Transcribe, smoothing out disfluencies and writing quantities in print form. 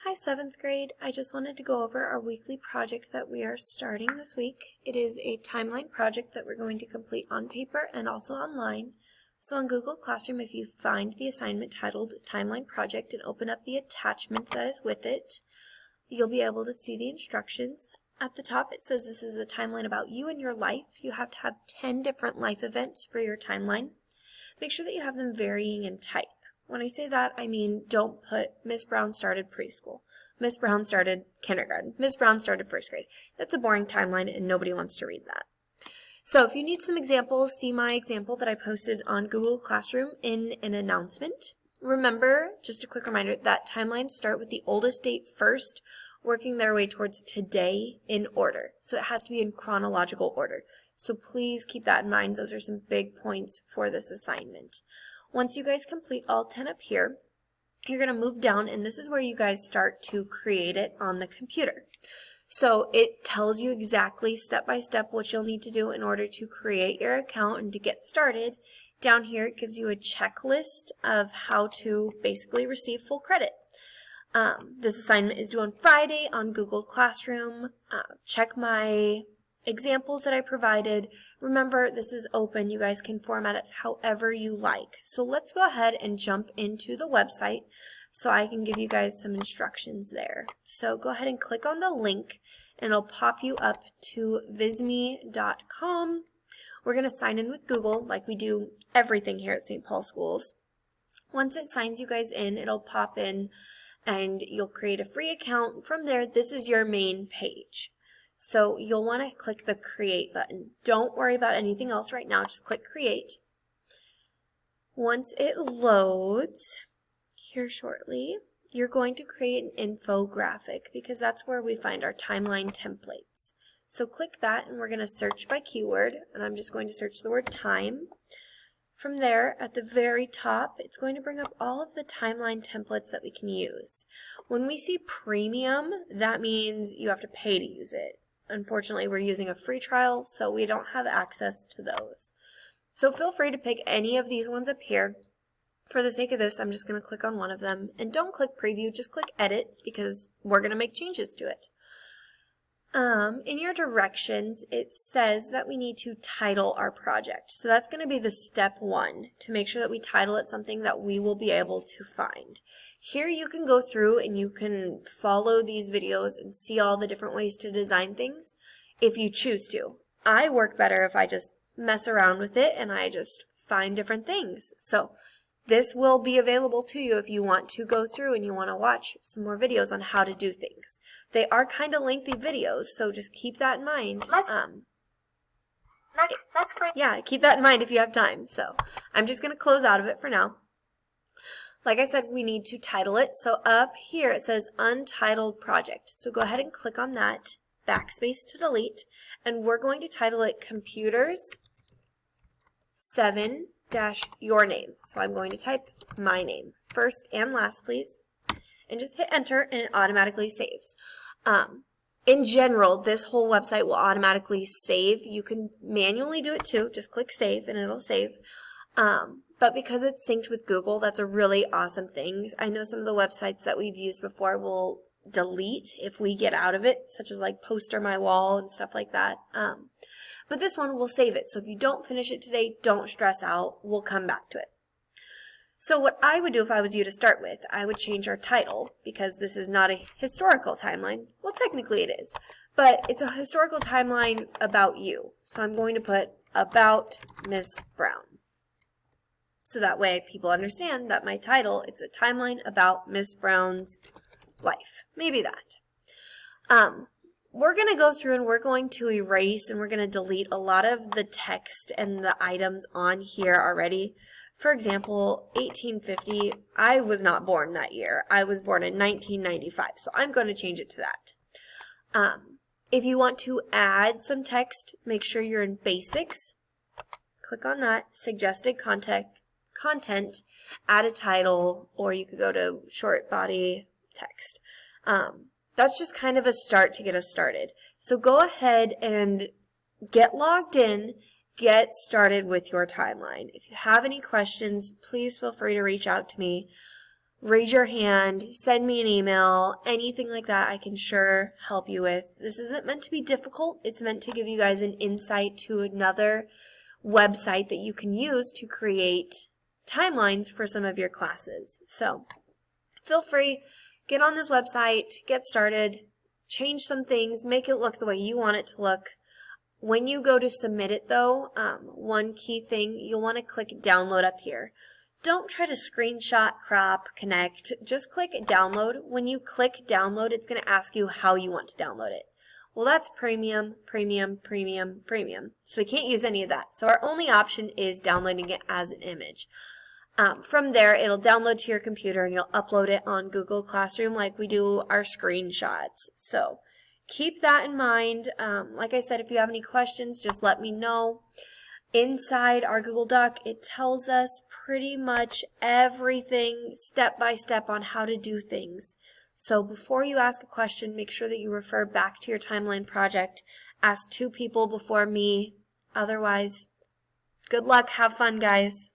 Hi 7th grade, I just wanted to go over our weekly project that we are starting this week. It is a timeline project that we're going to complete on paper and also online. So on Google Classroom, if you find the assignment titled Timeline Project and open up the attachment that is with it, you'll be able to see the instructions. At the top it says this is a timeline about you and your life. You have to have 10 different life events for your timeline. Make sure that you have them varying in type. When I say that, I mean don't put Miss Brown started preschool, Miss Brown started kindergarten, Miss Brown started first grade. That's a boring timeline and nobody wants to read that. So if you need some examples, see my example that I posted on Google Classroom in an announcement. Remember, just a quick reminder, that timelines start with the oldest date first, working their way towards today in order. So it has to be in chronological order. So please keep that in mind. Those are some big points for this assignment. Once you guys complete all 10 up here, you're going to move down, and this is where you guys start to create it on the computer. So it tells you exactly step by step what you'll need to do in order to create your account and to get started. Down here it gives you a checklist of how to basically receive full credit. This assignment is due on Friday on Google Classroom. Check my examples that I provided. Remember, this is open. You guys can format it however you like. So let's go ahead and jump into the website so I can give you guys some instructions there. So go ahead and click on the link and it'll pop you up to visme.com. We're going to sign in with Google like we do everything here at St. Paul Schools. Once it signs you guys in, it'll pop in and you'll create a free account. From there, this is your main page. So you'll want to click the Create button. Don't worry about anything else right now, just click Create. Once it loads here shortly, you're going to create an infographic because that's where we find our timeline templates. So click that and we're going to search by keyword, and I'm just going to search the word time. From there, at the very top, it's going to bring up all of the timeline templates that we can use. When we see premium, that means you have to pay to use it. Unfortunately, we're using a free trial, so we don't have access to those. So feel free to pick any of these ones up here. For the sake of this, I'm just going to click on one of them. And don't click preview, just click edit because we're going to make changes to it. In your directions, it says that we need to title our project. So that's going to be the step one, to make sure that we title it something that we will be able to find. Here you can go through and you can follow these videos and see all the different ways to design things if you choose to. I work better if I just mess around with it and I just find different things. So this will be available to you if you want to go through and you want to watch some more videos on how to do things. They are kind of lengthy videos, so just keep that in mind. That's great. Yeah, keep that in mind if you have time. So I'm just going to close out of it for now. Like I said, we need to title it. So up here it says Untitled Project. So go ahead and click on that, backspace to delete, and we're going to title it Computers 7-Your Name. So I'm going to type my name, first and last, please, and just hit enter and it automatically saves. In general, this whole website will automatically save. You can manually do it too. Just click save and it'll save. But because it's synced with Google, that's a really awesome thing. I know some of the websites that we've used before will delete if we get out of it, such as like Poster My Wall and stuff like that. But this one will save it. So if you don't finish it today, don't stress out. We'll come back to it. So what I would do if I was you to start with, I would change our title because this is not a historical timeline. Well, technically it is, but it's a historical timeline about you. So I'm going to put About Miss Brown. So that way people understand that my title, it's a timeline about Miss Brown's life. Maybe that. We're going to go through and we're going to erase and we're going to delete a lot of the text and the items on here already. For example, 1850, I was not born that year. I was born in 1995, so I'm going to change it to that. If you want to add some text, make sure you're in Basics. Click on that, Suggested Content, add a title, or you could go to Short Body Text. That's just kind of a start to get us started. So go ahead and get logged in. Get started with your timeline. If you have any questions, please feel free to reach out to me. raise your hand, send me an email, anything like that I can sure help you with. This isn't meant to be difficult. It's meant to give you guys an insight to another website that you can use to create timelines for some of your classes. So feel free, get on this website, get started, change some things, make it look the way you want it to look. When you go to submit it though, one key thing, you'll want to click download up here. Don't try to screenshot, crop, connect, just click download. When you click download, it's going to ask you how you want to download it. Well, that's premium, premium, premium, premium. So we can't use any of that. So our only option is downloading it as an image. From there, it'll download to your computer and you'll upload it on Google Classroom like we do our screenshots. So keep that in mind. Like I said, if you have any questions, just let me know. Inside our Google Doc, it tells us pretty much everything step by step on how to do things. So before you ask a question, make sure that you refer back to your timeline project. Ask 2 people before me. Otherwise, good luck. Have fun, guys.